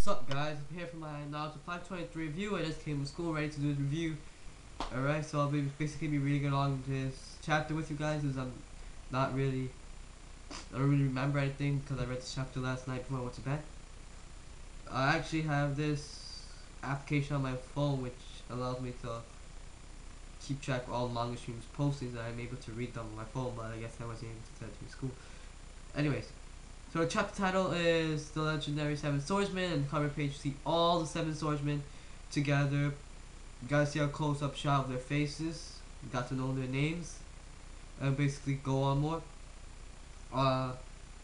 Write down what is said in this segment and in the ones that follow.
What's up, guys? I'm here for my Naruto 523 review. I just came from school ready to do the review. Alright, so I'll basically be reading along this chapter with you guys as I don't really remember anything because I read this chapter last night before I went to bed. I actually have this application on my phone which allows me to keep track of all manga streams postings and I'm able to read them on my phone, but I guess I wasn't able to do that in school. Anyways. So the chapter title is The Legendary Seven Swordsmen, and the cover page you see all the seven swordsmen together. You gotta see a close-up shot of their faces. You got to know their names. And basically go on more.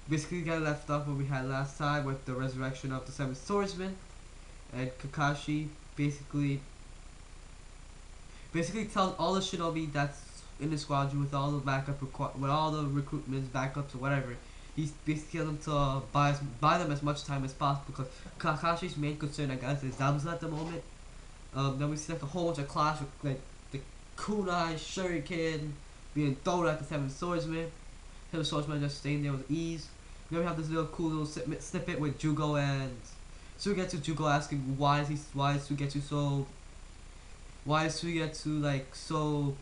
Basically got left off where we had last time with the resurrection of the seven swordsmen. And Kakashi basically tells all the shinobi that's in the squadron with all the backup with all the recruitments, backups or whatever. He's basically telling them to buy them as much time as possible because Kakashi's main concern, I guess, is Zabuza at the moment. Then we see like a whole bunch of clash with like the kunai shuriken being thrown at the seven swordsmen. Seven swordsmen just staying there with ease. Then we have this little cool little snippet with Jugo and Suigetsu. Jugo asking why is Suigetsu like so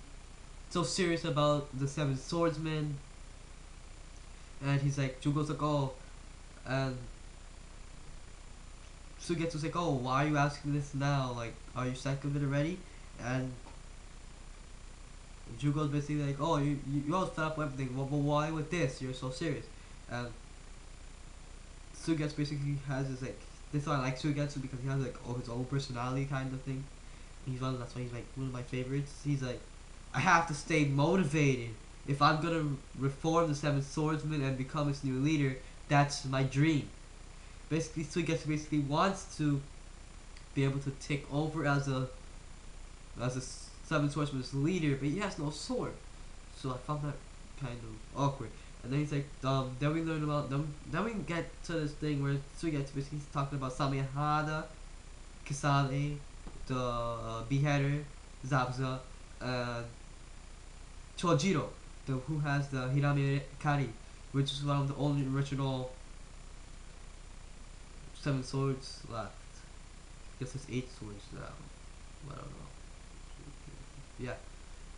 serious about the seven swordsmen. And he's like, Jugo's like, oh, and Sugetsu's like, oh, why are you asking this now? Like, are you sick of it already? And Jugo's basically like, oh, you all fed up with everything. Well, but why with this? You're so serious. And Sugetsu basically has this like, this one I like Sugetsu because he has like his own personality kind of thing. That's why he's like one of my favorites. He's like, I have to stay motivated. If I'm gonna reform the Seven Swordsmen and become its new leader, that's my dream. Basically, Suigetsu wants to be able to take over as a Seven Swordsman's leader, but he has no sword. So I found that kind of awkward. And then he's like, then we learn about them. Then we get to this thing where Suigetsu basically he's talking about Samehada, Kisame, the Beheader, Zabuza, and Chojiro. Who has the Hirame Kari, which is one of the only original seven swords left. I guess there's 8 swords now. I don't know. Yeah.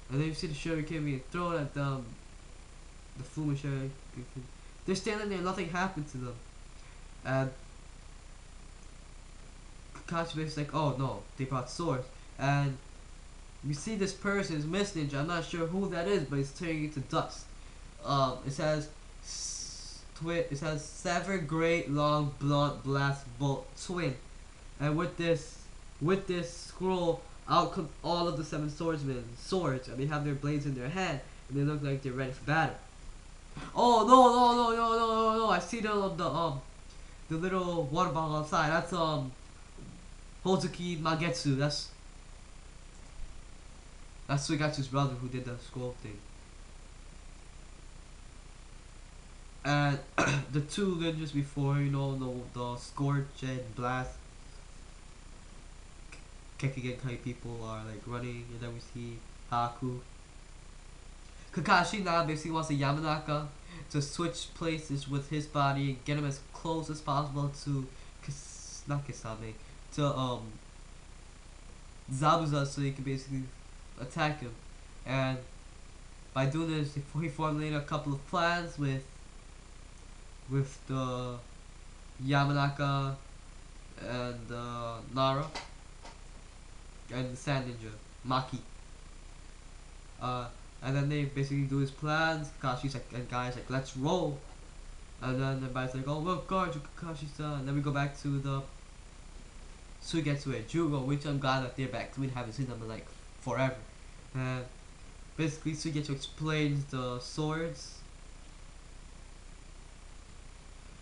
And then you see the shuriken being thrown at them. The Fuma shuriken. They're standing there, nothing happened to them. And Kakashi is like, oh no, they brought swords. And you see this person is missing. I'm not sure who that is, but it's turning into dust. It says sever great long blunt blast bolt twin, and with this scroll out comes all of the seven swordsmen swords, and they have their blades in their hand, and they look like they're ready for battle. Oh no! I see the little water bottle outside. That's Hozuki Magetsu. That's Suigetsu's brother who did the scroll thing. And the two ninjas before, you know, the Scorch and Blast Kekigen kind people are like running, and then we see Haku. Kakashi now basically wants the Yamanaka to switch places with his body and get him as close as possible to not Kisame, to Zabuza, so he can basically attack him. And by doing this, he formulated a couple of plans with the Yamanaka and Nara and the Sand Ninja Maki. And then they basically do his plans. Kakashi's like, and guys like, let's roll. And then everybody's like, oh, we'll guard you, Kakashi-san. And then we go back to the Suigetsu and Jugo, which I'm glad that they're back. We haven't seen them in like forever. And basically Suigetsu explains the swords.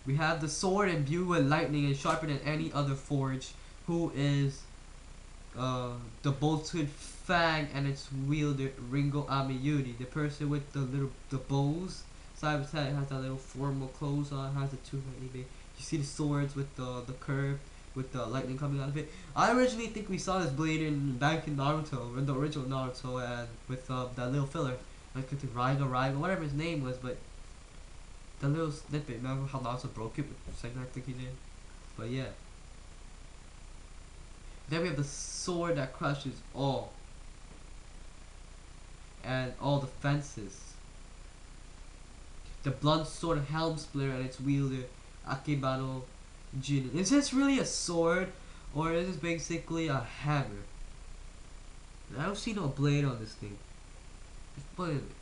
We have the sword imbued with lightning and sharper than any other forge, who is the bolted fang and its wielder Ringo Amiyuri, the person with the bows. Side of his head has that little formal clothes on, has the two you see the swords with the curve with the lightning coming out of it. I originally think we saw this blade back in Naruto, in the original Naruto, and with that little filler, like the Raiga, whatever his name was, but the little snippet. Remember how Naruto broke it with the second I think he did? But yeah. Then we have the sword that crushes all. And all defenses. The blunt sword helm splitter and its wielder, Akebano Jin. Is this really a sword? Or is this basically a hammer? I don't see no blade on this thing.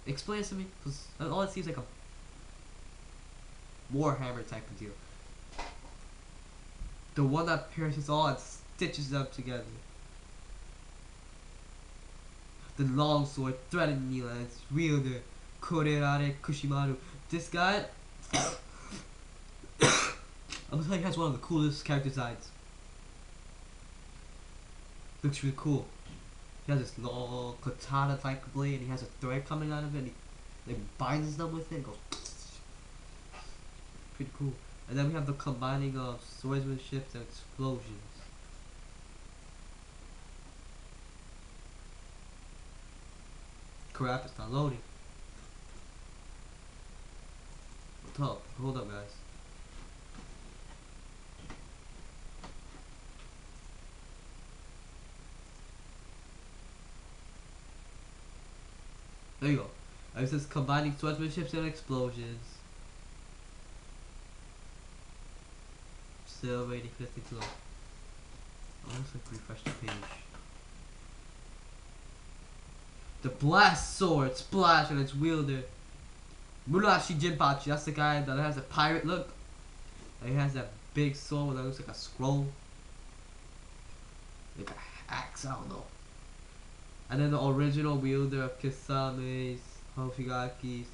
Explain it to me, because all it seems like a warhammer type of deal. The one that pierces all and stitches them together. The long sword threatening me and its wielder, Korerare Kushimaru. This guy, I'm gonna tell you, he has one of the coolest character designs. Looks really cool. He has this long katana type blade and he has a thread coming out of it and he binds them with it and goes pretty cool. And then we have the combining of swordsmanship and explosions. Crap, it's not loading. Hold up guys. There you go. It says combining swordsmanship and explosions. Still waiting for this thing to load. Oh, looks like refresh the page. The blast sword splash and its wielder, Murashi Jinpachi. That's the guy that has a pirate look. And he has that big sword that looks like a scroll. Like an axe, I don't know. And then the original wielder of Kisame's, Hofigaki's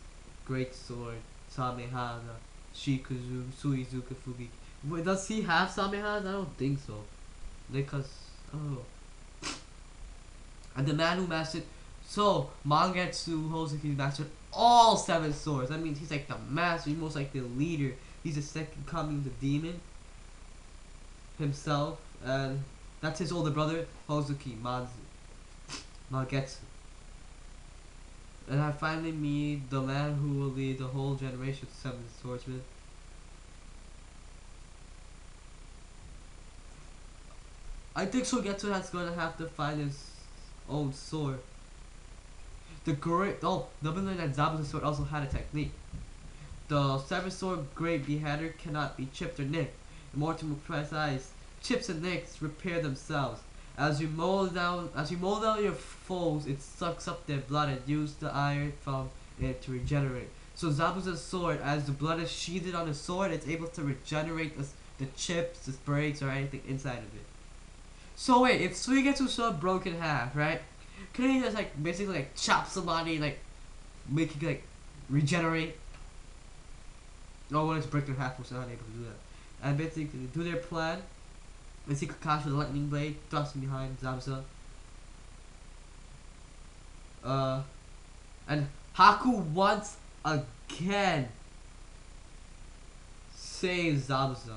great sword, Samehana, Shikuzu, Suizuka Fugi. Wait, does he have Samehana? I don't think so. Because, oh. And the man who mastered, so Mangetsu Hozuki mastered all 7 swords. That means he's like the master, he's most like the leader. He's the second coming of the demon himself. And that's his older brother, Hozuki Mangetsu. And I finally meet the man who will lead the whole generation of 7 swordsmen. I think Shogetsu has gonna have to find his own sword. The Nobunaga and Zabuza's sword also had a technique. The 7 sword great beheader cannot be chipped or nicked. More to be precise, chips and nicks repair themselves. As you mow down your foes, it sucks up their blood and uses the iron from it to regenerate. So Zabuza's sword, as the blood is sheathed on the sword, it's able to regenerate the chips, the breaks, or anything inside of it. So wait, if Suigetsu's sword broke in half, right? Couldn't he just like basically like chop somebody, like make it like regenerate? No, when it's break in half, was not able to do that. And basically do their plan. We see Kakashi with the lightning blade thrusting behind Zabuza. And Haku once again saves Zabuza.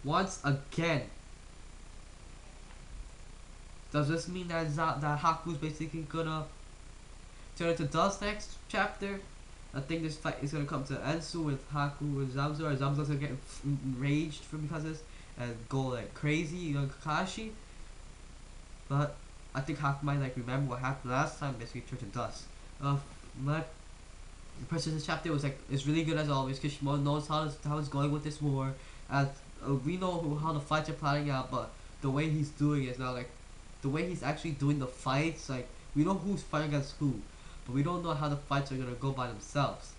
Once again. Does this mean that Haku's basically gonna turn into dust next chapter? I think this fight is gonna come to Ensu with Haku and Zabuza, or Zabuza's gonna get enraged because of this and go like crazy on Kakashi. But I think Haku might like remember what happened last time, basically turned to dust. My impression of this chapter was like, it's really good as always. Kishimoto knows how it's going with this war, and we know how the fights are planning out, but the way he's doing it is not like the way he's actually doing the fights. Like, we know who's fighting against who, but we don't know how the fights are gonna go by themselves.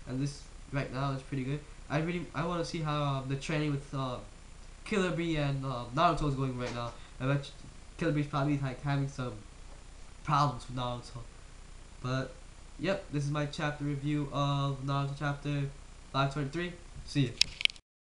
And this right now is pretty good. I want to see how the training with Killer Bee and Naruto is going right now. I bet Killer Bee's probably like having some problems with Naruto. But yep, this is my chapter review of Naruto chapter 523. See you.